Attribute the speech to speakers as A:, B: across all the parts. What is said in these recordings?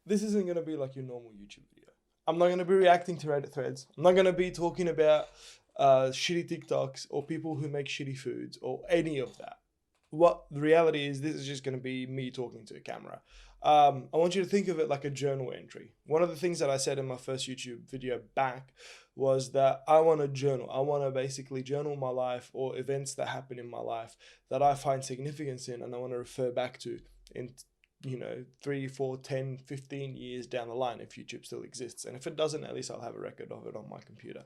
A: this isn't going to be like your normal YouTube video. I'm not going to be reacting to Reddit threads. I'm not going to be talking about shitty TikToks or people who make shitty foods or any of that. What the reality is, this is just going to be me talking to a camera. I want you to think of it like a journal entry. One of the things that I said in my first YouTube video back was that I want to journal. I want to basically journal my life or events that happen in my life that I find significance in, and I want to refer back to in 3, 4, 10, 15 years down the line if YouTube still exists. And if it doesn't, at least I'll have a record of it on my computer.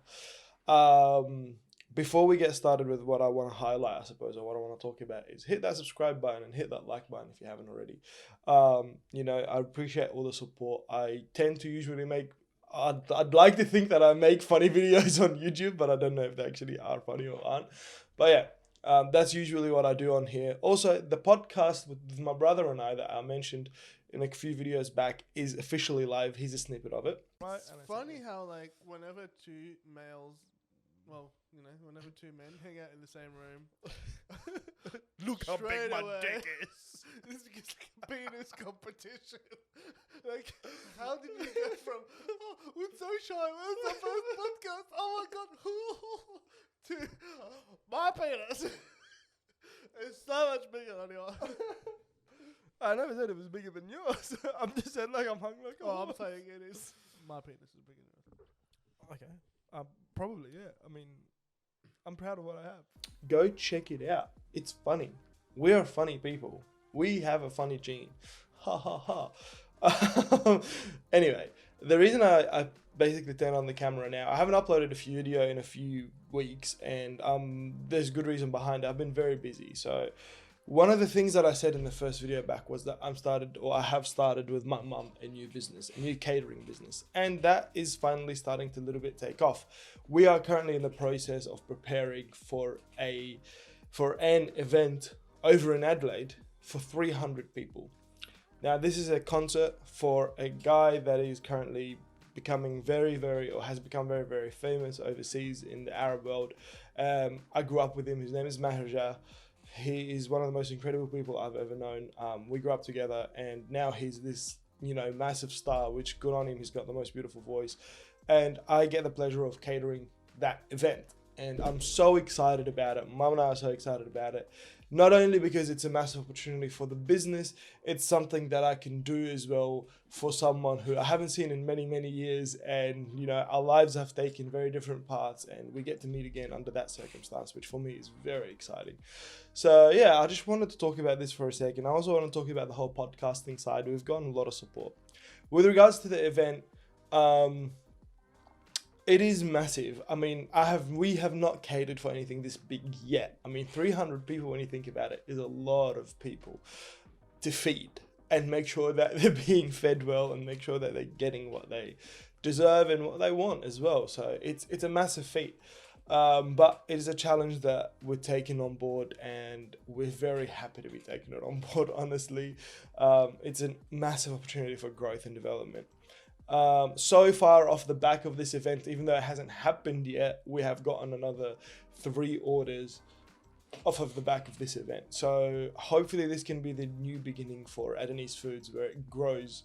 A: Before we get started with what I want to highlight, I suppose, or what I want to talk about, is hit that subscribe button and hit that like button if you haven't already. I appreciate all the support. I tend to usually I'd like to think that I make funny videos on YouTube, but I don't know if they actually are funny or aren't. But yeah, that's usually what I do on here. Also, the podcast with my brother and I that I mentioned in a few videos back is officially live. Here's a snippet of it.
B: Right, it's funny how whenever two males, whenever two men hang out in the same room,
C: look how big my dick is.
B: This is like penis competition. Like, how did you go from we're so shy, where's the first podcast? Oh my god, to my penis. It's so much bigger than yours.
C: I never said it was bigger than yours. I'm just saying I'm hung like.
B: Oh, I'm saying it is. My penis is bigger than yours.
C: Okay. Probably, yeah. I mean, I'm proud of what I have.
A: Go check it out. It's funny. We are funny people. We have a funny gene. Ha ha ha. Anyway, the reason I basically turned on the camera now, I haven't uploaded a video in a few weeks, and there's good reason behind it. I've been very busy. So one of the things that I said in the first video back was that I have started with my mum a new business, a new catering business, and that is finally starting to a little bit take off. We are currently in the process of preparing for an event over in Adelaide for 300 people. Now, this is a concert for a guy that is currently becoming has become very, very famous overseas in the Arab world. I grew up with him. His name is Hamra. He is one of the most incredible people I've ever known. We grew up together, and now he's this, massive star, which good on him. He's got the most beautiful voice, and I get the pleasure of catering that event. And I'm so excited about it. Mum and I are so excited about it. Not only because it's a massive opportunity for the business, it's something that I can do as well for someone who I haven't seen in many, many years. And, our lives have taken very different paths, and we get to meet again under that circumstance, which for me is very exciting. So, yeah, I just wanted to talk about this for a second. I also want to talk about the whole podcasting side. We've gotten a lot of support. With regards to the event, it is massive. I mean, we have not catered for anything this big yet. I mean, 300 people, when you think about it, is a lot of people to feed and make sure that they're being fed well and make sure that they're getting what they deserve and what they want as well. So it's a massive feat. But it is a challenge that we're taking on board, and we're very happy to be taking it on board, honestly. It's a massive opportunity for growth and development. So far off the back of this event, even though it hasn't happened yet, we have gotten another 3 orders off of the back of this event. So hopefully this can be the new beginning for Adonis Foods, where it grows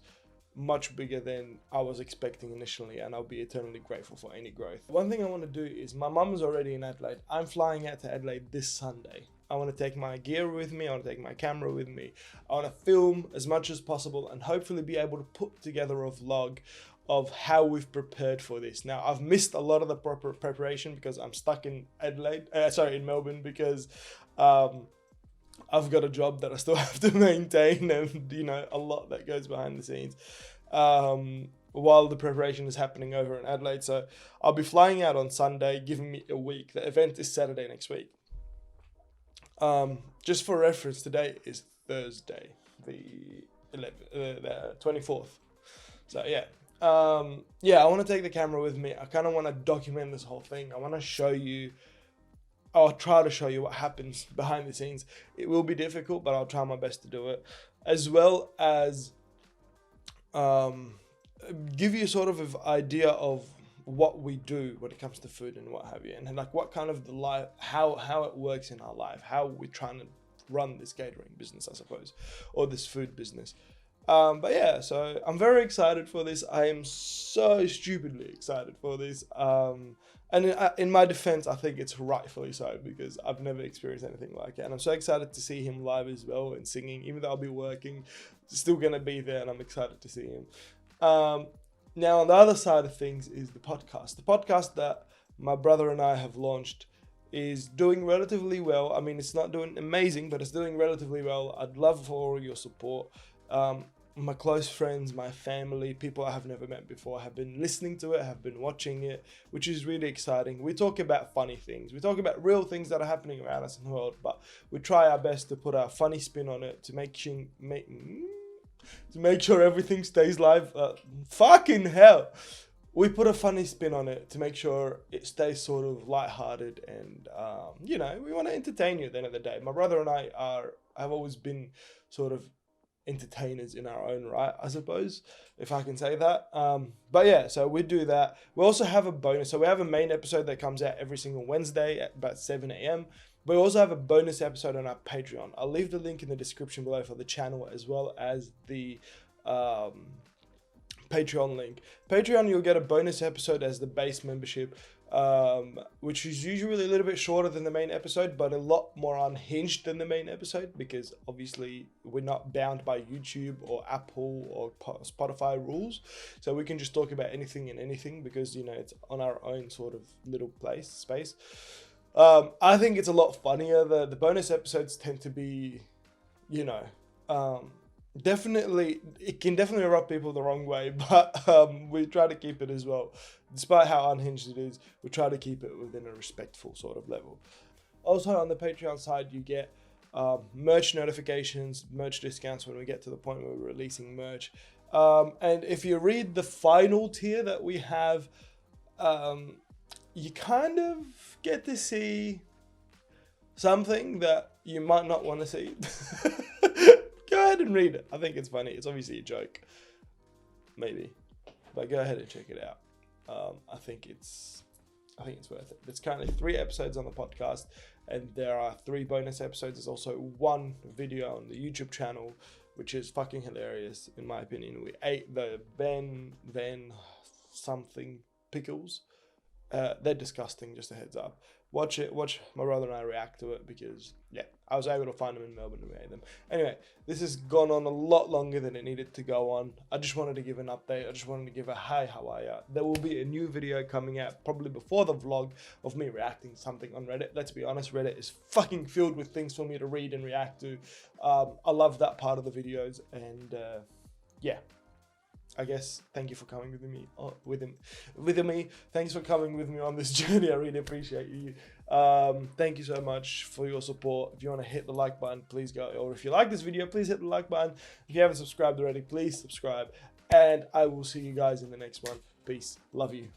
A: much bigger than I was expecting initially, and I'll be eternally grateful for any growth. One thing I want to do is, my mum's already in Adelaide. I'm flying out to Adelaide this Sunday. I want to take my gear with me. I want to take my camera with me. I want to film as much as possible and hopefully be able to put together a vlog of how we've prepared for this. Now, I've missed a lot of the proper preparation because I'm stuck in in Melbourne, because I've got a job that I still have to maintain, and a lot that goes behind the scenes while the preparation is happening over in Adelaide. So I'll be flying out on Sunday, giving me a week. The event is Saturday next week. Just for reference, today is Thursday, the 24th. So yeah. I want to take the camera with me. I kind of want to document this whole thing. I want to show you, I'll try to show you what happens behind the scenes. It will be difficult, but I'll try my best to do it, as well as give you sort of an idea of what we do when it comes to food and what have you, and like what kind of the life, how it works in our life, how we're trying to run this catering business, I suppose, or this food business. But yeah, so I'm very excited for this. I am so stupidly excited for this. And in my defense, I think it's rightfully so because I've never experienced anything like it. And I'm so excited to see him live as well and singing, even though I'll be working, still going to be there and I'm excited to see him. Now, on the other side of things is the podcast. The podcast that my brother and I have launched is doing relatively well. I mean, it's not doing amazing, but it's doing relatively well. I'd love for all your support. My close friends, my family, people I have never met before have been listening to it, have been watching it, which is really exciting. We talk about funny things. We talk about real things that are happening around us in the world, but we try our best to put a funny spin on it to make sure everything stays live. Fucking hell. We put a funny spin on it to make sure it stays sort of lighthearted and, we want to entertain you at the end of the day. My brother and I have always been sort of entertainers in our own right, I suppose, if I can say that. But yeah, so we do that. We also have a bonus. So we have a main episode that comes out every single Wednesday at about 7 a.m. We also have a bonus episode on our Patreon. I'll leave the link in the description below for the channel as well as the Patreon link. Patreon, you'll get a bonus episode as the base membership, which is usually a little bit shorter than the main episode, but a lot more unhinged than the main episode because obviously we're not bound by YouTube or Apple or Spotify rules. So we can just talk about anything and anything because, it's on our own sort of little space. I think it's a lot funnier. The bonus episodes tend to be, it can definitely rub people the wrong way, but we try to keep it as well. Despite how unhinged it is, we try to keep it within a respectful sort of level. Also on the Patreon side, you get merch notifications, merch discounts when we get to the point where we're releasing merch. And if you read the final tier that we have, you kind of get to see something that you might not want to see. Go ahead and read it. I think it's funny. It's obviously a joke. Maybe. But go ahead and check it out. I think it's worth it. There's currently 3 episodes on the podcast, and there are 3 bonus episodes. There's also 1 video on the YouTube channel, which is fucking hilarious, in my opinion. We ate the Ben something pickles. They're disgusting, just a heads up. Watch it. Watch my brother and I react to it because, I was able to find them in Melbourne and we ate them. Anyway, this has gone on a lot longer than it needed to go on. I just wanted to give an update. I just wanted to give a hi, how are ya? There will be a new video coming out probably before the vlog of me reacting to something on Reddit. Let's be honest, Reddit is fucking filled with things for me to read and react to. I love that part of the videos and, I guess thank you for coming with me. Thanks for coming with me on this journey. I really appreciate you. Thank you so much for your support. If you want to hit the like button, please go. Or if you like this video, please hit the like button. If you haven't subscribed already, please subscribe. And I will see you guys in the next one. Peace. Love you.